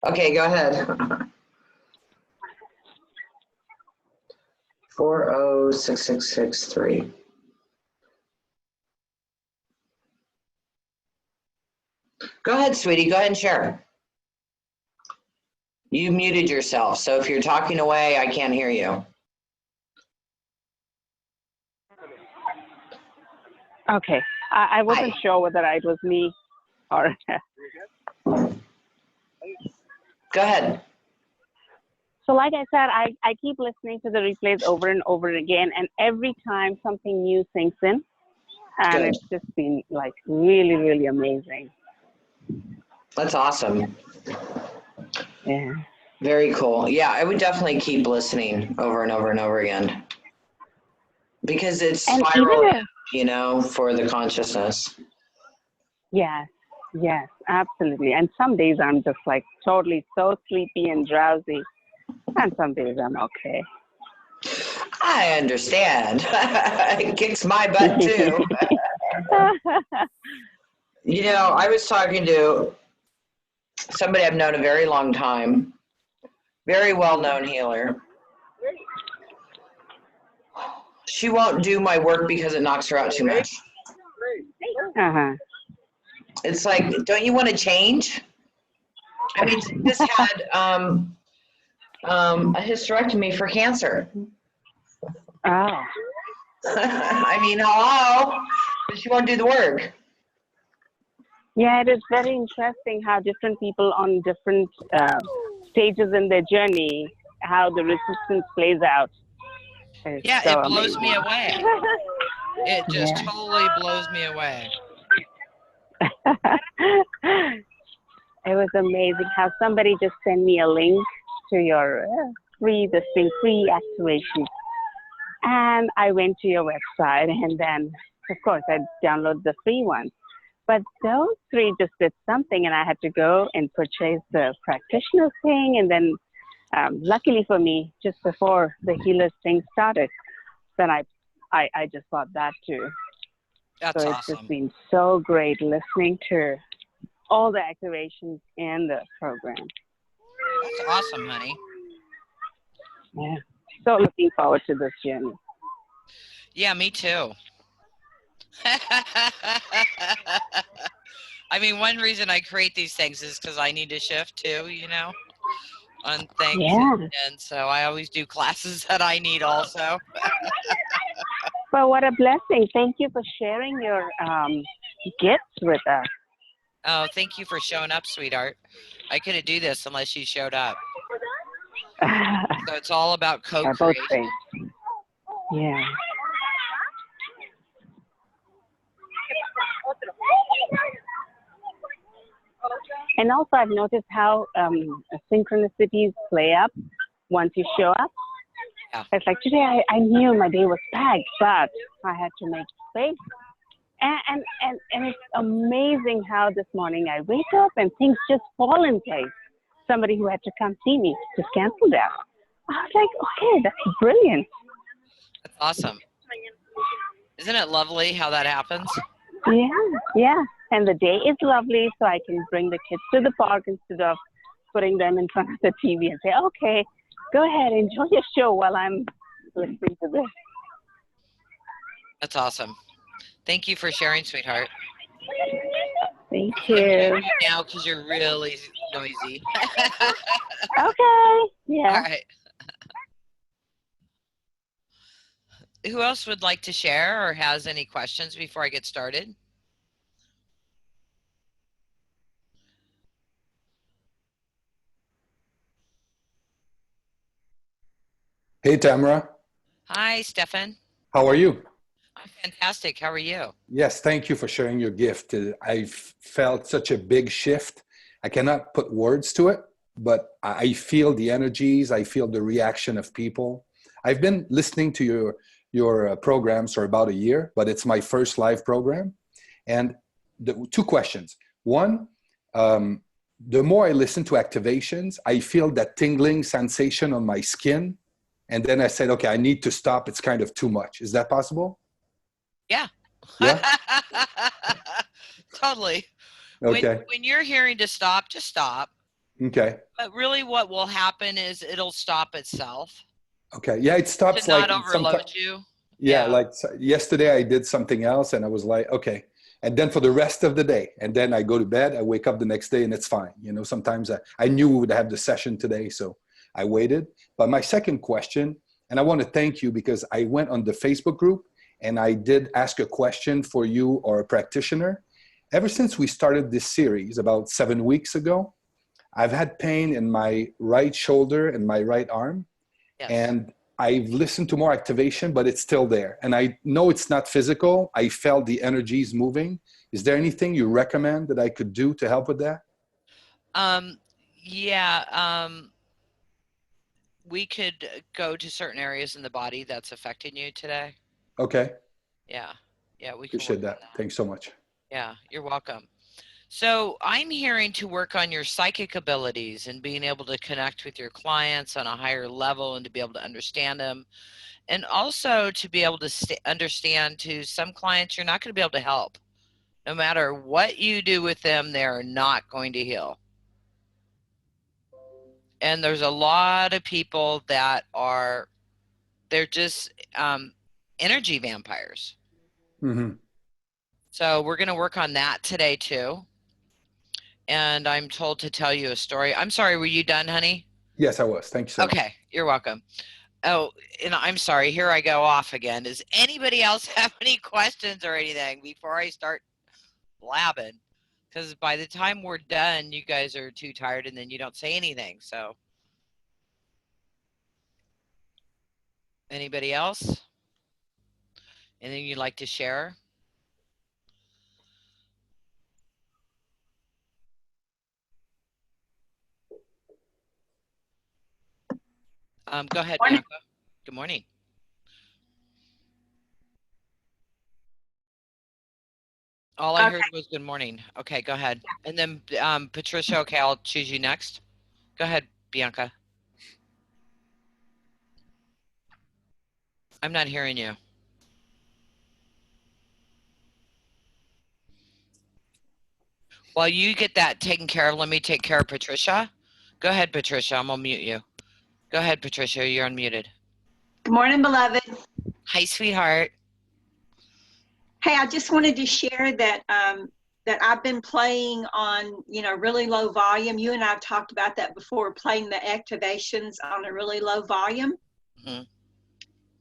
Okay, go ahead. 406663. Go ahead, sweetie. Go ahead and share. You muted yourself, so if you're talking away, I can't hear you. Okay. I wasn't sure whether it was me or... Go ahead. So like I said, I keep listening to the replays over and over again, and every time something new sinks in, and Good. it's just been like really, really amazing. That's awesome. Yeah. Very cool. Yeah, I would definitely keep listening over and over and over again. Because it's spiraling, you know, for the consciousness. Yes, yes, absolutely. And some days I'm just like totally so sleepy and drowsy, and some days I'm okay. I understand. It kicks my butt too. You know, I was talking to somebody I've known a very long time, very well-known healer. She won't do my work because it knocks her out too much. It's like, don't you want to change? I mean, she just had a hysterectomy for cancer. Oh. I mean, hello? But she won't do the work. Yeah, it is very interesting how different people on different stages in their journey, how the resistance plays out. Yeah, so it blows amazing. me away. It just totally blows me away. It was amazing how somebody just sent me a link to your free activation. And I went to your website, and then, of course, I downloaded the free one. But those three just did something, and I had to go and purchase the practitioner thing. And then, luckily for me, just before the healer's thing started, then I just bought that too. That's so it's awesome. just been so great listening to all the activations in the program. That's awesome, honey. Yeah. So looking forward to this journey. Yeah, me too. I mean, one reason I create these things is because I need to shift too, you know, on things. Yeah. And so I always do classes that I need also. But what a blessing. Thank you for sharing your gifts with us. Oh, thank you for showing up, sweetheart. I couldn't do this unless you showed up. So it's all about co-creation. Yeah. And also I've noticed how synchronicities play up once you show up. Yeah. It's like today I knew my day was packed, but I had to make space. And it's amazing how this morning I wake up and things just fall in place. Somebody who had to come see me just canceled out. I was like, okay, that's brilliant. That's awesome. Isn't it lovely how that happens? Yeah, yeah. And the day is lovely, so I can bring the kids to the park instead of putting them in front of the TV and say, okay, go ahead, enjoy your show while I'm listening to this. That's awesome. Thank you for sharing, sweetheart. Thank you. Now, because you're really noisy. Okay. Yeah. All right. Who else would like to share or has any questions before I get started? Hey, Tamra. Hi, Stefan. How are you? I'm fantastic. How are you? Yes, thank you for sharing your gift. I've felt such a big shift. I cannot put words to it, but I feel the energies. I feel the reaction of people. I've been listening to your programs for about a year, but it's my first live program. And two questions. One, the more I listen to activations, I feel that tingling sensation on my skin. And then I said, okay, I need to stop. It's kind of too much. Is that possible? Yeah. Yeah. Totally. Okay. When you're hearing to stop, just stop. Okay. But really what will happen is it'll stop itself Okay. Yeah, it stops to like not overload sometimes. you. Yeah, like yesterday I did something else and I was like, okay. And then for the rest of the day, and then I go to bed, I wake up the next day and it's fine. You know, sometimes I knew we would have the session today, so I waited. But my second question, and I want to thank you because I went on the Facebook group and I did ask a question for you or a practitioner. Ever since we started this series about 7 weeks ago, I've had pain in my right shoulder and my right arm. Yes. And I've listened to more activation, but it's still there. And I know it's not physical. I felt the energies moving. Is there anything you recommend that I could do to help with that? Yeah. We could go to certain areas in the body that's affecting you today. Okay. Yeah. Yeah, we can Appreciate work on that. that. Thanks so much. Yeah, you're welcome. So I'm hearing to work on your psychic abilities and being able to connect with your clients on a higher level and to be able to understand them. And also to be able to understand to some clients, you're not going to be able to help. No matter what you do with them, they're not going to heal. And there's a lot of people that they're just energy vampires. Mm-hmm. So we're going to work on that today too. And I'm told to tell you a story. I'm sorry, were you done, honey? Yes, I was. Thank you so much. Okay, you're welcome. Oh, and I'm sorry, here I go off again. Does anybody else have any questions or anything before I start blabbing? Because by the time we're done, you guys are too tired and then you don't say anything. So, anybody else? Anything you'd like to share? Go ahead, Morning. Bianca. Good morning. All I heard was good morning. Okay, go ahead. And then Patricia, okay, I'll choose you next. Go ahead, Bianca. I'm not hearing you. While you get that taken care of, let me take care of Patricia. Go ahead, Patricia. I'm going to mute you. Go ahead, Patricia. You're unmuted. Good morning, beloved. Hi, sweetheart. Hey, I just wanted to share that that I've been playing on, really low volume. You and I have talked about that before, playing the activations on a really low volume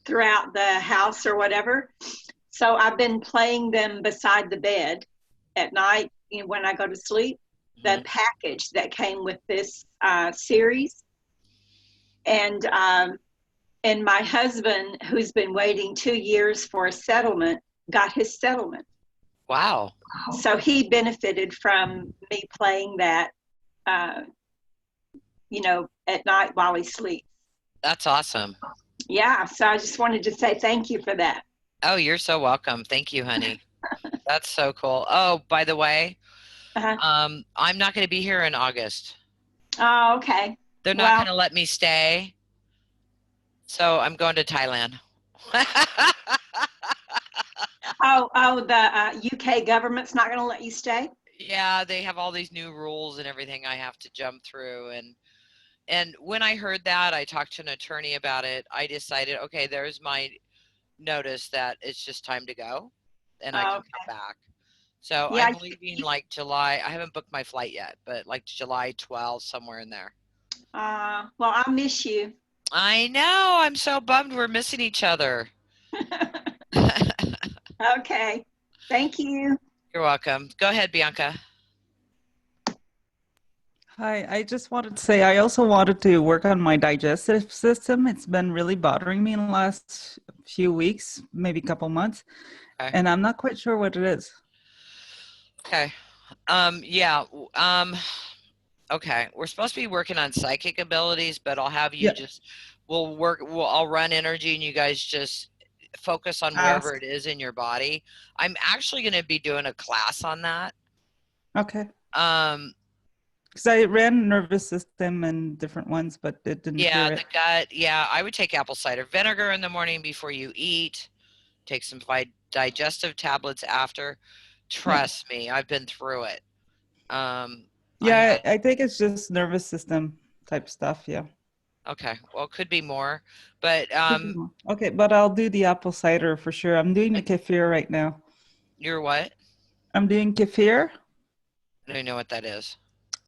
throughout the house or whatever. So I've been playing them beside the bed at night when I go to sleep. The package that came with this series. And my husband, who's been waiting 2 years for a settlement, got his settlement. Wow. So he benefited from me playing that, at night while he sleeps. That's awesome. Yeah. So I just wanted to say thank you for that. Oh, you're so welcome. Thank you, honey. That's so cool. Oh, by the way, I'm not going to be here in August. Oh, okay. They're not going to let me stay. So I'm going to Thailand. The UK government's not going to let you stay? Yeah, they have all these new rules and everything I have to jump through. And when I heard that, I talked to an attorney about it. I decided, okay, there's my notice that it's just time to go and I can come back. So yeah, I'm leaving like July. I haven't booked my flight yet, but like July 12th, somewhere in there. Well, I'll miss you. I know. I'm so bummed we're missing each other. Okay. Thank you. You're welcome. Go ahead, Bianca. Hi, I just wanted to say I also wanted to work on my digestive system. It's been really bothering me in the last few weeks, maybe a couple months, and I'm not quite sure what it is. Okay. Okay. We're supposed to be working on psychic abilities, but I'll have you I'll run energy and you guys just focus on wherever it is in your body. I'm actually going to be doing a class on that. Okay. Because I ran nervous system and different ones, but it didn't do it. The gut. Yeah, I would take apple cider vinegar in the morning before you eat. Take some digestive tablets after. Trust me, I've been through it. Yeah, I think it's just nervous system type stuff. Yeah. Okay. Well, it could be more, but okay, but I'll do the apple cider for sure. I'm doing the kefir right now. You're what? I'm doing kefir. I don't know what that is.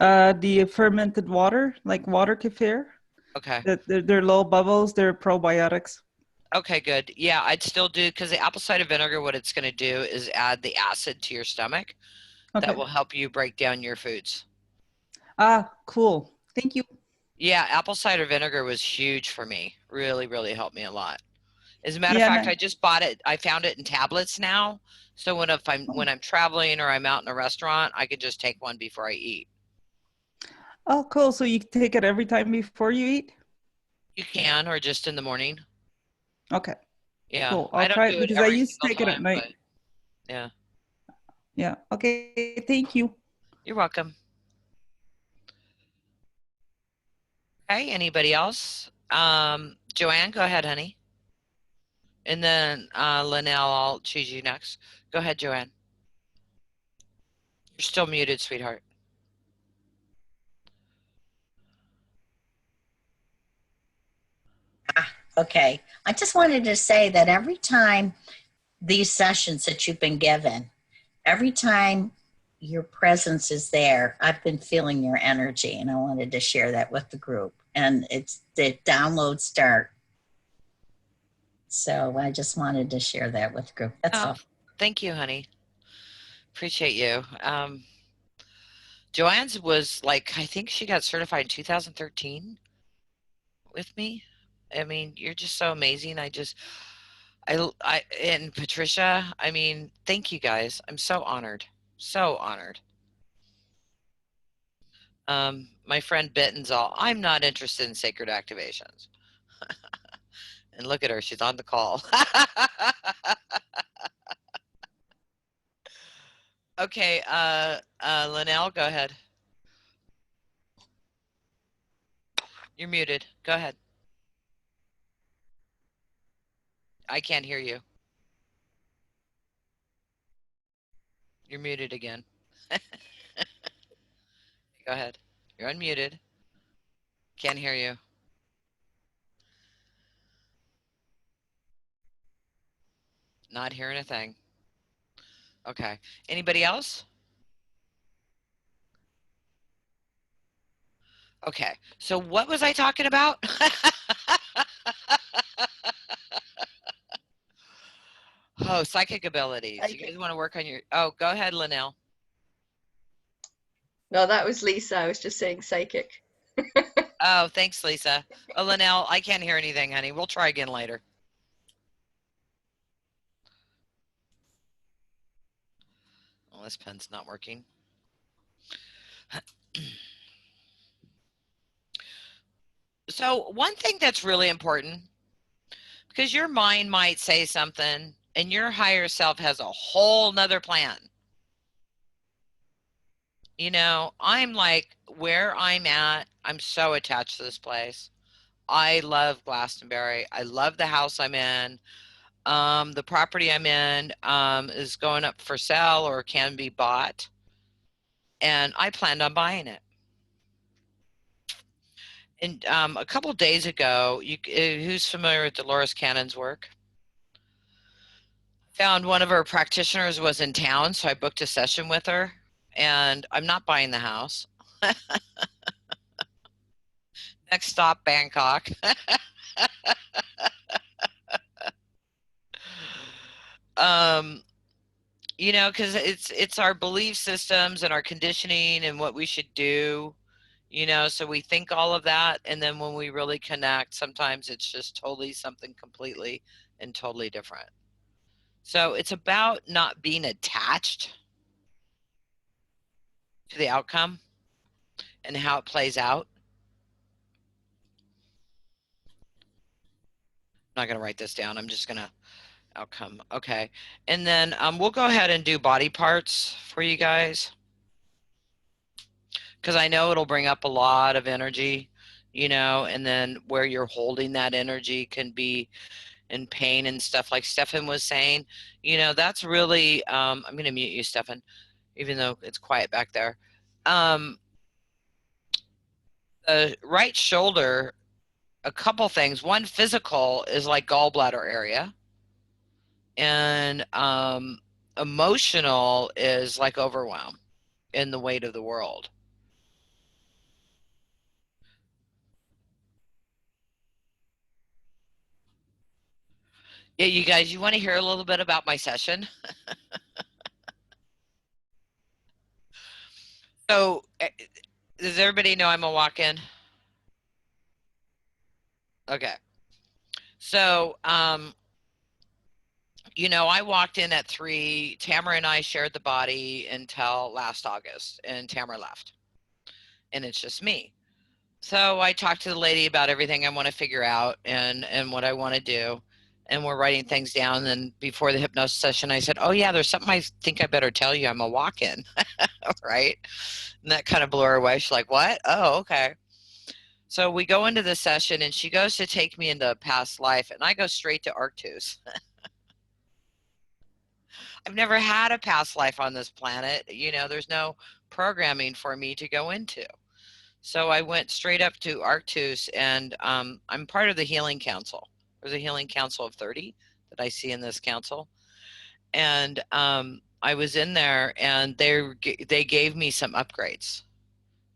The fermented water, like water kefir. Okay. They're low bubbles. They're probiotics. Okay, good. Yeah, I'd still do, because the apple cider vinegar, what it's going to do is add the acid to your stomach. Okay. That will help you break down your foods. Ah, cool. Thank you. Yeah, apple cider vinegar was huge for me. Really, really helped me a lot. As a matter of fact, I just bought it. I found it in tablets now. So when I'm traveling or I'm out in a restaurant, I could just take one before I eat. Oh, cool. So you take it every time before you eat? You can, or just in the morning. Okay. Yeah. Cool. I'll try it because I used to take it at night. Yeah. Yeah. Okay. Thank you. You're welcome. Okay. Anybody else? Joanne, go ahead, honey. And then Linnell, I'll choose you next. Go ahead, Joanne. You're still muted, sweetheart. Okay. I just wanted to say that every time these sessions that you've been given, every time your presence is there, I've been feeling your energy, and I wanted to share that with the group. And it's the downloads start. So I just wanted to share that with the group. That's all. Thank you, honey. Appreciate you. Joanne's was like, I think she got certified in 2013 with me. I mean, you're just so amazing. And Patricia, I mean, thank you guys. I'm so honored. So honored. My friend Bitten's all, I'm not interested in sacred activations. And look at her, she's on the call. Okay, Linnell, go ahead. You're muted. Go ahead. I can't hear you. You're muted again. Go ahead. You're unmuted. Can't hear you. Not hearing a thing. Okay. Anybody else? Okay. So what was I talking about? Oh, psychic abilities. You guys want to work on your... Oh, go ahead, Linnell. No, that was Lisa. I was just saying psychic. Oh, thanks, Lisa. Oh, Linnell, I can't hear anything, honey. We'll try again later. Well, this pen's not working. So one thing that's really important, because your mind might say something and your higher self has a whole nother plan. You know, I'm like, where I'm at, I'm so attached to this place. I love Glastonbury. I love the house I'm in. The property I'm in is going up for sale or can be bought. And I planned on buying it. And a couple days ago, who's familiar with Dolores Cannon's work? Found one of her practitioners was in town, so I booked a session with her. And I'm not buying the house. Next stop, Bangkok. You know, because it's our belief systems and our conditioning and what we should do, you know, so we think all of that, and then when we really connect, sometimes it's just totally something completely and totally different. So it's about not being attached to the outcome and how it plays out. I'm not going to write this down. I'm just going to outcome. Okay. And then we'll go ahead and do body parts for you guys, because I know it'll bring up a lot of energy, you know, and then where you're holding that energy can be in pain and stuff, like Stefan was saying. You know, that's really I'm going to mute you, Stefan, even though it's quiet back there. right shoulder, a couple things. One, physical is like gallbladder area, and emotional is like overwhelm in the weight of the world. Yeah, you guys, you want to hear a little bit about my session? So, does everybody know I'm a walk-in? Okay. So, you know, I walked in at 3. Tamra and I shared the body until last August, and Tamra left. And it's just me. So I talked to the lady about everything I want to figure out and what I want to do. And we're writing things down. And before the hypnosis session, I said, oh, yeah, there's something I think I better tell you. I'm a walk-in, right? And that kind of blew her away. She's like, what? Oh, okay. So we go into the session, and she goes to take me into a past life, and I go straight to Arctus. I've never had a past life on this planet. You know, there's no programming for me to go into. So I went straight up to Arctus, and I'm part of the Healing Council. There's a Healing Council of 30 that I see in this council. And I was in there, and they gave me some upgrades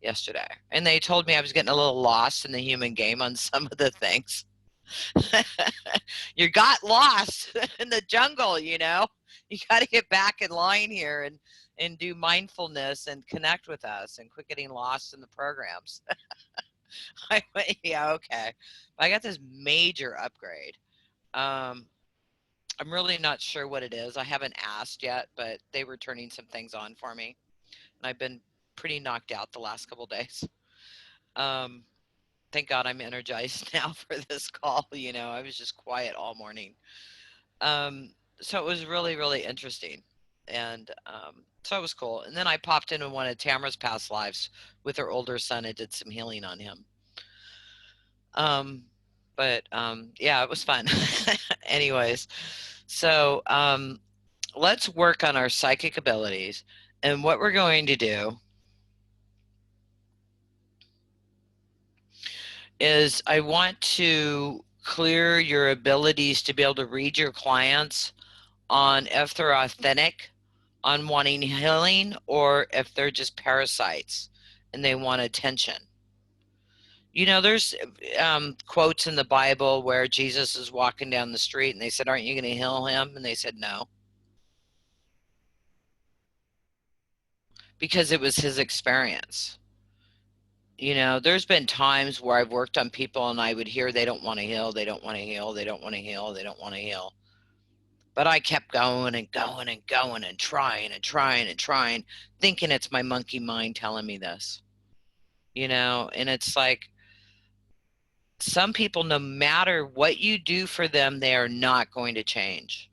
yesterday. And they told me I was getting a little lost in the human game on some of the things. You got lost in the jungle, you know. You got to get back in line here and do mindfulness and connect with us and quit getting lost in the programs. I went, yeah, okay. I got this major upgrade. I'm really not sure what it is. I haven't asked yet, but they were turning some things on for me. And I've been pretty knocked out the last couple days. Thank God I'm energized now for this call. You know, I was just quiet all morning. So it was really, really interesting. And so it was cool. And then I popped into one of Tamra's past lives with her older son and did some healing on him. Yeah, it was fun. Anyways, so let's work on our psychic abilities. And what we're going to do is I want to clear your abilities to be able to read your clients on if they're authentic, on wanting healing, or if they're just parasites and they want attention. You know, there's quotes in the Bible where Jesus is walking down the street and they said, aren't you going to heal him? And they said, no. Because it was his experience. You know, there's been times where I've worked on people and I would hear they don't want to heal, they don't want to heal, they don't want to heal, they don't want to heal. But I kept going and going and going and trying and trying and trying, thinking it's my monkey mind telling me this. You know, and it's like some people, no matter what you do for them, they are not going to change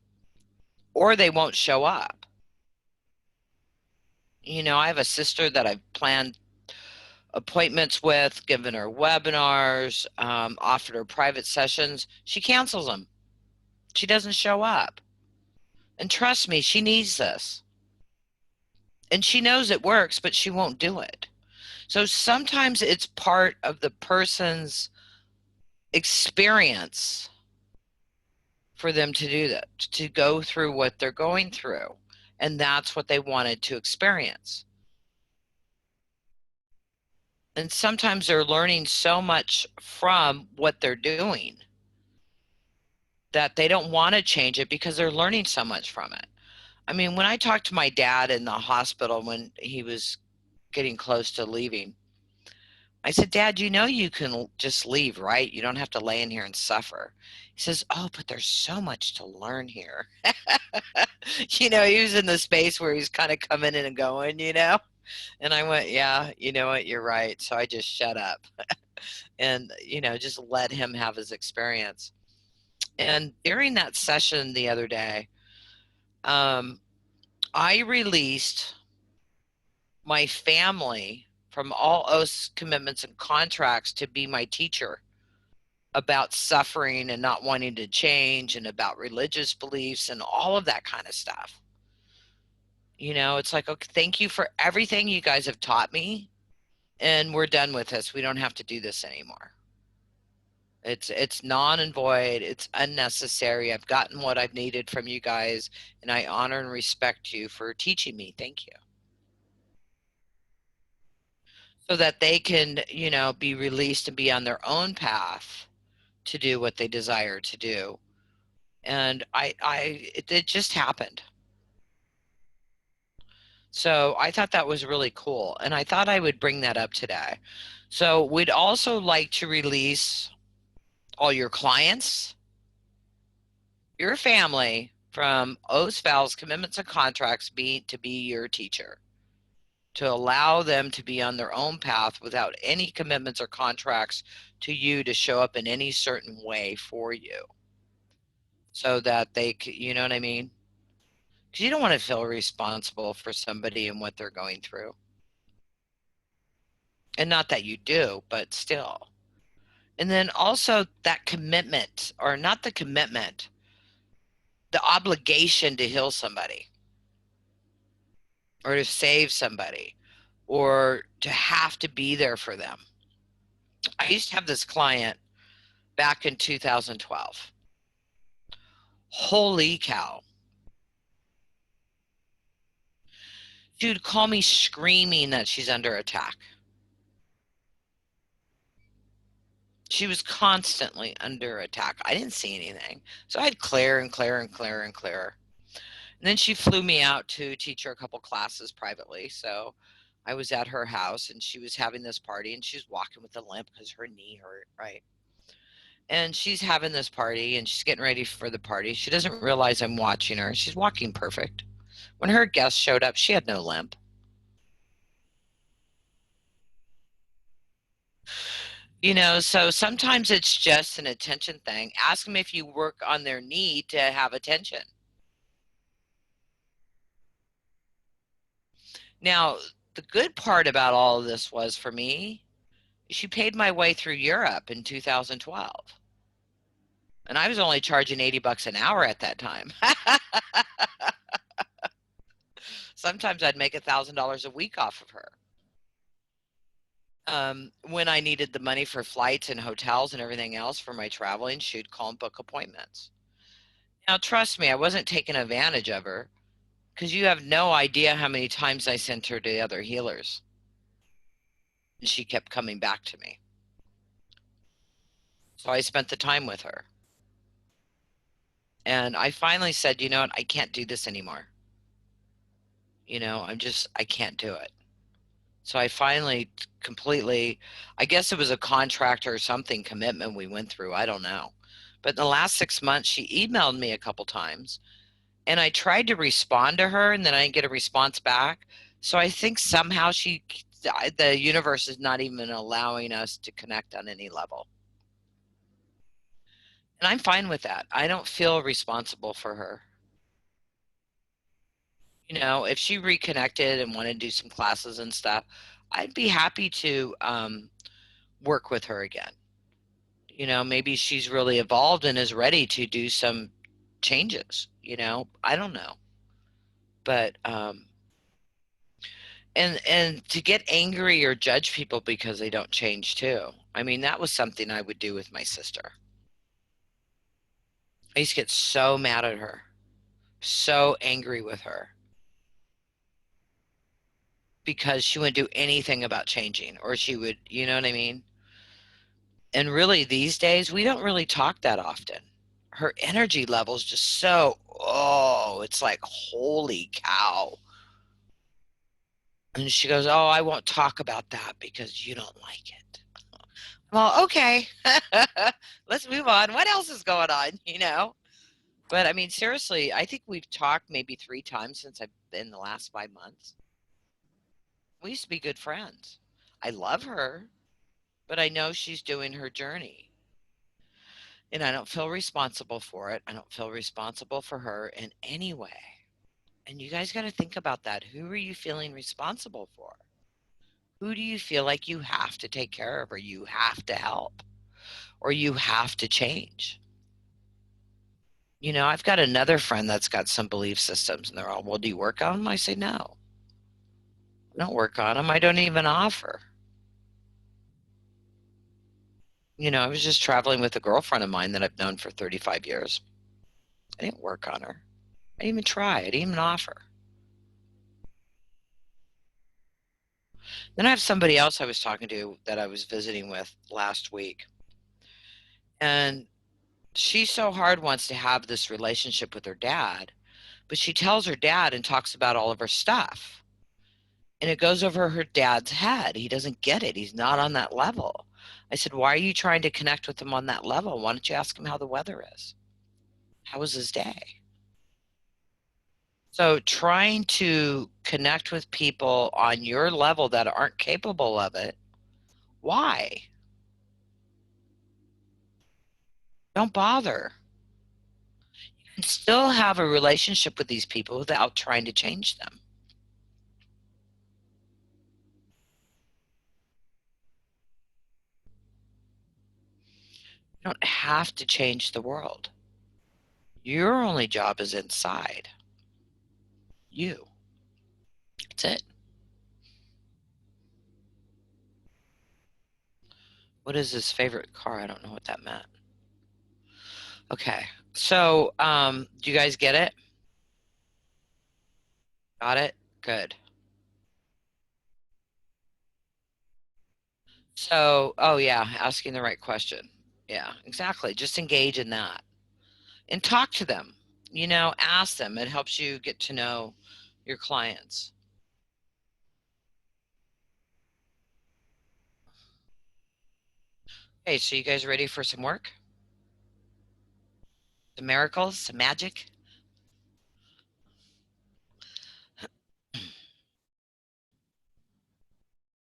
or they won't show up. You know, I have a sister that I've planned appointments with, given her webinars, offered her private sessions. She cancels them. She doesn't show up. And trust me, she needs this. And she knows it works, but she won't do it. So sometimes it's part of the person's experience for them to do that, to go through what they're going through. And that's what they wanted to experience. And sometimes they're learning so much from what they're doing that they don't want to change it because they're learning so much from it. I mean, when I talked to my dad in the hospital when he was getting close to leaving, I said, Dad, you know you can just leave, right? You don't have to lay in here and suffer. He says, oh, but there's so much to learn here. You know, he was in the space where he's kind of coming in and going, you know? And I went, yeah, you know what? You're right. So I just shut up and, you know, just let him have his experience. And during that session the other day, I released my family from all oaths, commitments, and contracts to be my teacher about suffering and not wanting to change and about religious beliefs and all of that kind of stuff. You know, it's like, okay, thank you for everything you guys have taught me. and we're done with this. We don't have to do this anymore. It's non and void. It's unnecessary. I've gotten what I've needed from you guys, and I honor and respect you for teaching me. Thank you. So that they can, you know, be released and be on their own path to do what they desire to do. And it just happened. So I thought that was really cool, and I thought I would bring that up today. So we'd also like to release all your clients, your family, from oaths, vows, commitments, and contracts to be your teacher, to allow them to be on their own path without any commitments or contracts to you to show up in any certain way for you, so that they, you know what I mean? Because you don't want to feel responsible for somebody and what they're going through. And not that you do, but still. And then also that commitment, or not the commitment, the obligation to heal somebody or to save somebody or to have to be there for them. I used to have this client back in 2012. Holy cow. She would call me screaming that she's under attack. She was constantly under attack. I didn't see anything. So I'd clear and clear and clear and clear. And then she flew me out to teach her a couple classes privately. So I was at her house, and she was having this party, and she was walking with a limp because her knee hurt, right? And she's having this party, and she's getting ready for the party. She doesn't realize I'm watching her. She's walking perfect. When her guests showed up, she had no limp. You know, so sometimes it's just an attention thing. Ask them if you work on their need to have attention. Now, the good part about all of this was, for me, she paid my way through Europe in 2012. And I was only charging $80 an hour at that time. Sometimes I'd make $1,000 a week off of her. When I needed the money for flights and hotels and everything else for my traveling, she'd call and book appointments. Now, trust me, I wasn't taking advantage of her, because you have no idea how many times I sent her to other healers. And she kept coming back to me. So I spent the time with her. And I finally said, you know what, I can't do this anymore. You know, I can't do it. So I finally completely, I guess it was a contract or something, commitment we went through. I don't know. But in the last 6 months, she emailed me a couple times, and I tried to respond to her, and then I didn't get a response back. So I think somehow the universe is not even allowing us to connect on any level. And I'm fine with that. I don't feel responsible for her. You know, if she reconnected and wanted to do some classes and stuff, I'd be happy to work with her again. You know, maybe she's really evolved and is ready to do some changes. You know, I don't know. But and to get angry or judge people because they don't change too. I mean, that was something I would do with my sister. I used to get so mad at her, so angry with her, because she wouldn't do anything about changing, or she would, you know what I mean? And really, these days, we don't really talk that often. Her energy level is just so, it's like, holy cow. And she goes, oh, I won't talk about that because you don't like it. Well, okay, let's move on. What else is going on, you know? But I mean, seriously, I think we've talked maybe 3 times since I've been the last 5 months. We used to be good friends. I love her, but I know she's doing her journey. And I don't feel responsible for it. I don't feel responsible for her in any way. And you guys got to think about that. Who are you feeling responsible for? Who do you feel like you have to take care of, or you have to help, or you have to change? You know, I've got another friend that's got some belief systems, and they're all, well, do you work on them? I say, no. I don't work on them. I don't even offer. You know, I was just traveling with a girlfriend of mine that I've known for 35 years. I didn't work on her. I didn't even try. I didn't even offer. Then I have somebody else I was talking to that I was visiting with last week. And she so hard wants to have this relationship with her dad, but she tells her dad and talks about all of her stuff. And it goes over her dad's head. He doesn't get it. He's not on that level. I said, why are you trying to connect with him on that level? Why don't you ask him how the weather is? How was his day? So trying to connect with people on your level that aren't capable of it, why? Don't bother. You can still have a relationship with these people without trying to change them. You don't have to change the world. Your only job is inside. You. That's it. What is his favorite car? I don't know what that meant. Okay. So, do you guys get it? Got it? Good. So, oh yeah, asking the right question. Yeah, exactly. Just engage in that. And talk to them. You know, ask them. It helps you get to know your clients. Okay, so you guys ready for some work? Some miracles, some magic?